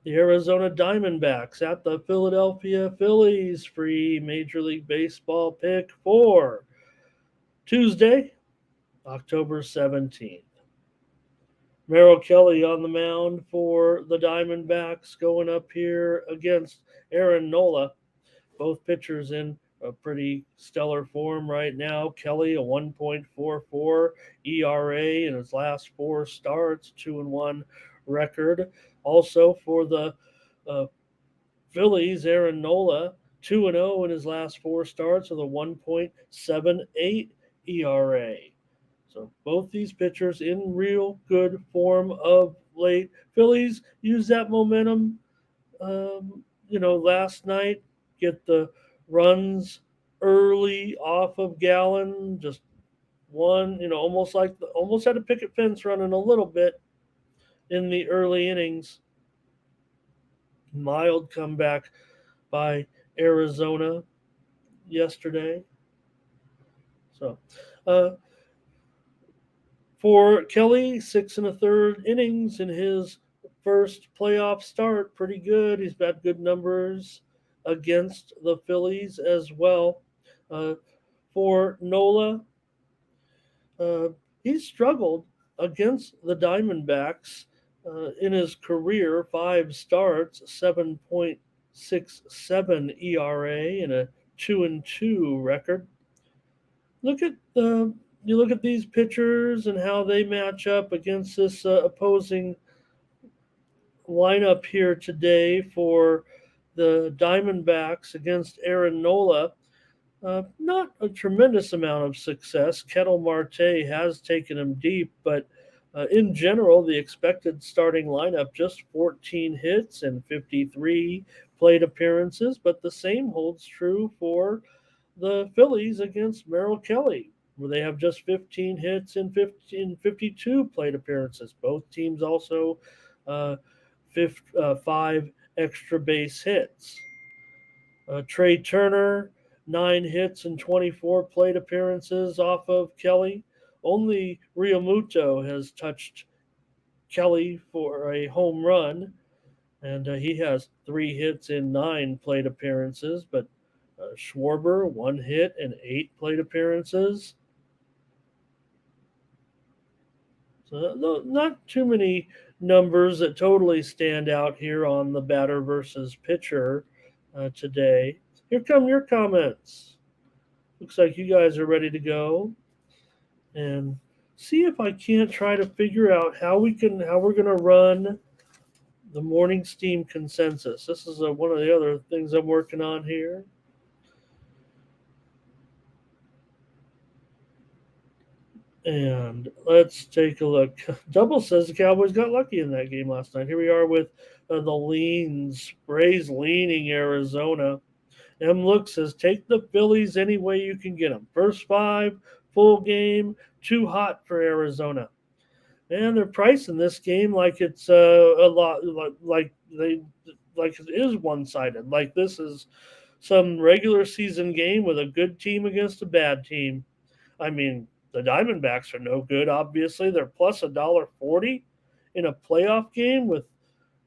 The Arizona Diamondbacks at the Philadelphia Phillies. Free Major League Baseball pick for Tuesday, October 17th. Merrill Kelly on the mound for the Diamondbacks going up here against Aaron Nola. Both pitchers in a pretty stellar form right now. Kelly a 1.44 ERA in his last four starts, 2-1 record. Also for the uh, Phillies, Aaron Nola 2-0 in his last four starts with a 1.78 ERA. So both these pitchers in real good form of late. Phillies use that momentum, last night, get the runs early off of Gallon, just one, almost had a picket fence running a little bit in the early innings. Mild comeback by Arizona yesterday. So, uh, for Kelly, 6 1/3 innings in his first playoff start. Pretty good. He's got good numbers against the Phillies as well. Uh, for Nola, uh, he struggled against the Diamondbacks in his career. Five starts, 7.67 ERA, and a 2-2 record. Look at the you look at these pitchers and how they match up against this opposing lineup here today for the Diamondbacks against Aaron Nola. Not a tremendous amount of success. Kettle Marte has taken him deep, but in general, the expected starting lineup just 14 hits and 53 plate appearances. But the same holds true for the Phillies against Merrill Kelly, where they have just 15 hits and 52 plate appearances. Both teams also uh, five extra base hits. Trey Turner, 9 hits and 24 plate appearances off of Kelly. Only Realmuto has touched Kelly for a home run, and he has 3 hits in 9 plate appearances. But Schwarber, 1 hit and 8 plate appearances. So not too many numbers that totally stand out here on the batter versus pitcher today. Here come your comments. Looks like you guys are ready to go, and see if I can't try to figure out how we're gonna run the morning steam consensus. This is one of the other things I'm working on here. And let's take a look. Double says the Cowboys got lucky in that game last night. Here we are with the leans. Braves leaning Arizona. M Look says take the Phillies any way you can get them. First five, full game, too hot for Arizona. And they're pricing this game like it's a lot like it is one sided. Like this is some regular season game with a good team against a bad team. I mean, the Diamondbacks are no good. Obviously, they're plus $1.40 in a playoff game with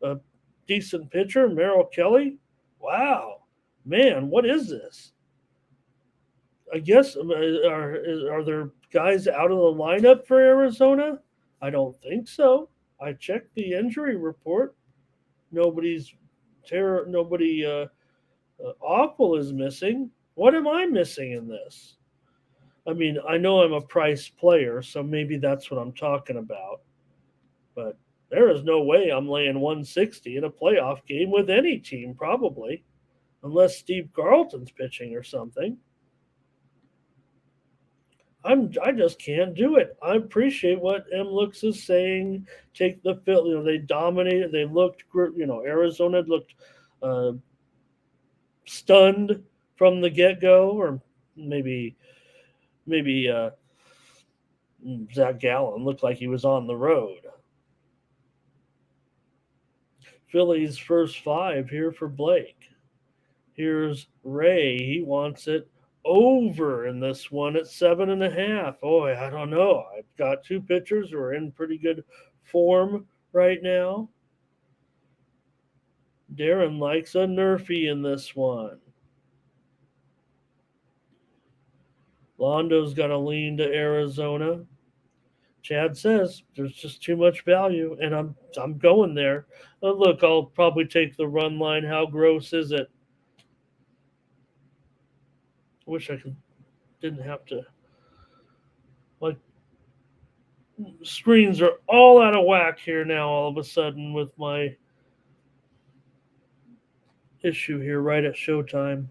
a decent pitcher, Merrill Kelly. Wow, man, what is this? I guess are there guys out of the lineup for Arizona? I don't think so. I checked the injury report. Nobody's nobody awful is missing. What am I missing in this? I mean, I know I'm a price player, so maybe that's what I'm talking about. But there is no way I'm laying 160 in a playoff game with any team, probably, unless Steve Carlton's pitching or something. I just can't do it. I appreciate what M Looks is saying. Take the field. They dominated. They looked. Arizona looked uh, stunned from the get go, or maybe Zach Gallen looked like he was on the road. Phillies first five here for Blake. Here's Ray. He wants it over in this one at 7.5. Boy, I don't know. I've got two pitchers who are in pretty good form right now. Darren likes a Nerfy in this one. Londo's got a lean to Arizona. Chad says there's just too much value, and I'm going there. Look, I'll probably take the run line. How gross is it? I wish I could didn't have to. My screens are all out of whack here now. All of a sudden, with my issue here right at showtime.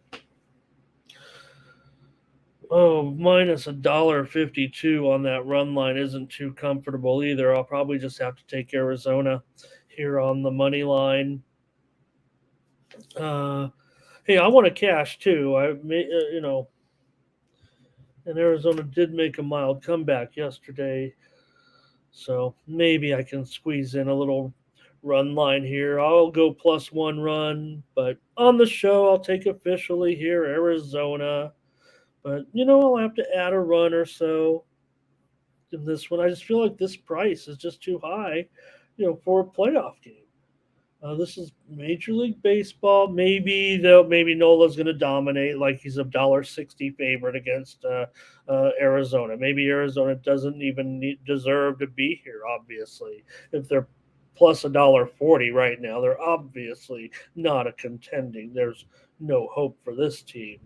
Oh, minus $1.52 on that run line isn't too comfortable either. I'll probably just have to take Arizona here on the money line. Uh, hey, I want to cash too. And Arizona did make a mild comeback yesterday, so maybe I can squeeze in a little run line here. I'll go plus one run, but on the show, I'll take officially here Arizona. But I'll have to add a run or so in this one. I just feel like this price is just too high, for a playoff game. This is Major League Baseball. Maybe Nola's going to dominate, like he's $1.60 favorite against Arizona. Maybe Arizona doesn't even deserve to be here. Obviously, if they're plus $1.40 right now, they're obviously not a contending. There's no hope for this team.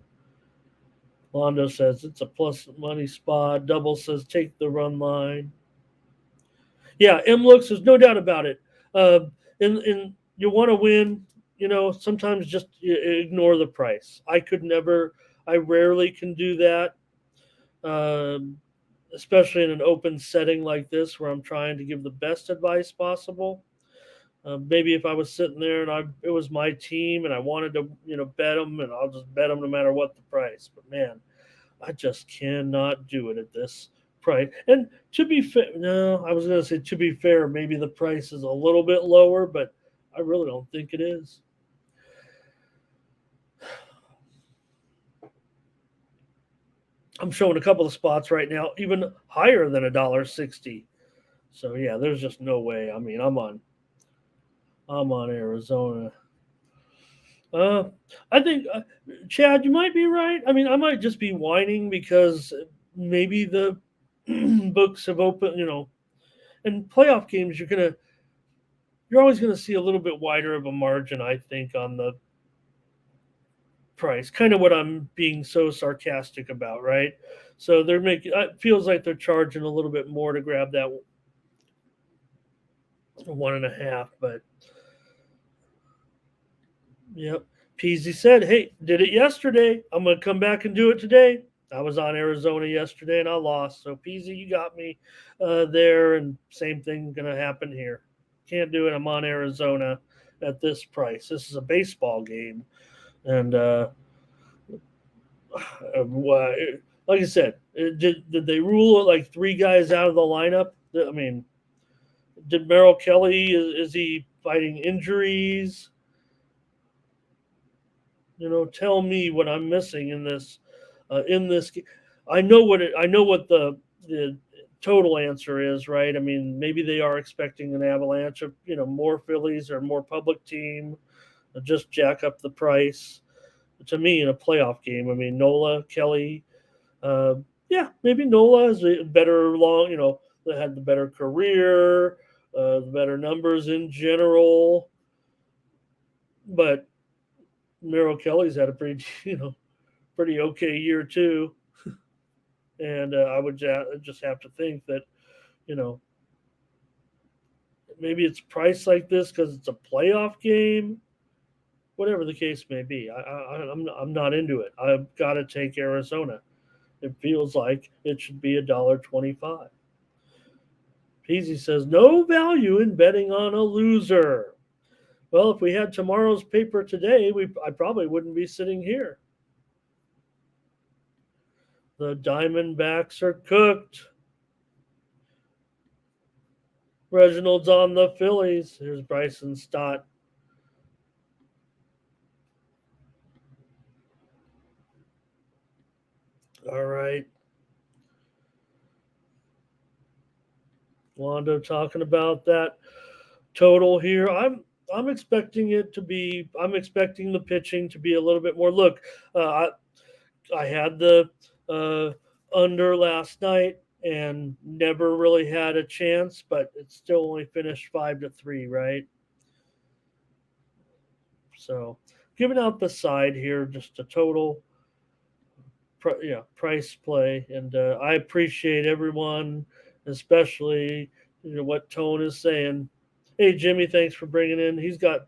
Londo says it's a plus money spot. Double says take the run line. Yeah, M looks. There's no doubt about it. In you want to win. Sometimes just ignore the price. I could never. I rarely can do that, especially in an open setting like this where I'm trying to give the best advice possible. Maybe if I was sitting there and it was my team and I wanted to, bet them, and I'll just bet them no matter what the price. But man, I just cannot do it at this price. And to be fair, no, I was going to say to be fair, maybe the price is a little bit lower, but I really don't think it is. I'm showing a couple of spots right now, even higher than $1.60. So yeah, there's just no way. I mean, I'm on Arizona. Uh, I think Chad, you might be right. I mean, I might just be whining because maybe the books have opened. And playoff games, you're always gonna see a little bit wider of a margin, I think, on the price. Kind of what I'm being so sarcastic about, right? So they're making. It feels like they're charging a little bit more to grab that 1.5. But yep, Peasy said, "Hey, did it yesterday. I'm gonna come back and do it today." I was on Arizona yesterday and I lost. So Peasy, you got me there, and same thing gonna happen here. Can't do it. I'm on Arizona at this price. This is a baseball game, and like I said, did they rule it like three guys out of the lineup? I mean, did Merrill Kelly is he fighting injuries? Tell me what I'm missing in this. I know what the total answer is, right? I mean, maybe they are expecting an avalanche of more Phillies or more public team, just jack up the price. To me, in a playoff game, I mean, Nola, Kelly, uh, yeah, maybe Nola has a better they had the better career, the better numbers in general, but Merrill Kelly's had a pretty pretty okay year too, and I would just have to think that you know maybe it's priced like this because it's a playoff game. Whatever the case may be, I'm not into it. I've got to take Arizona. It feels like it should be $1.25. Peasy says no value in betting on a loser. Well, if we had tomorrow's paper today, I probably wouldn't be sitting here. The Diamondbacks are cooked. Reginald's on the Phillies. Here's Bryson Stott. All right. Wando talking about that total here. I'm expecting it to be. I'm expecting the pitching to be a little bit more. Look, I had the uh, under last night and never really had a chance, but it still only finished 5-3, right? So, giving out the side here, just a total, price play, and I appreciate everyone, especially what Tone is saying. Hey Jimmy, thanks for bringing in. He's got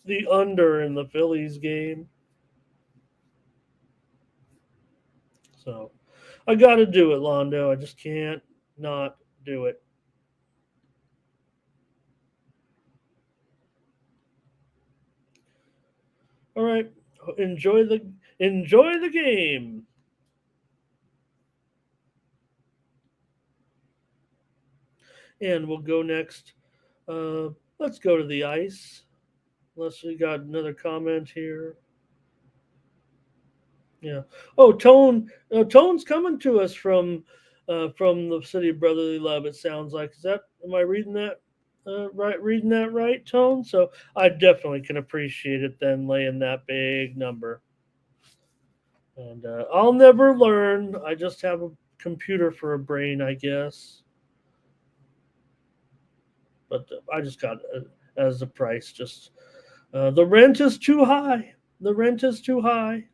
the under in the Phillies game, so I got to do it, Londo. I just can't not do it. All right, enjoy the game, and we'll go next. Let's go to the ice. Unless we got another comment here. Yeah. Oh, Tone's coming to us from the city of brotherly love. It sounds like. Is that? Am I reading that? Right, reading that right, Tone. So I definitely can appreciate it then laying that big number. And I'll never learn. I just have a computer for a brain, I guess. But I just got it as the price. Just the rent is too high. The rent is too high.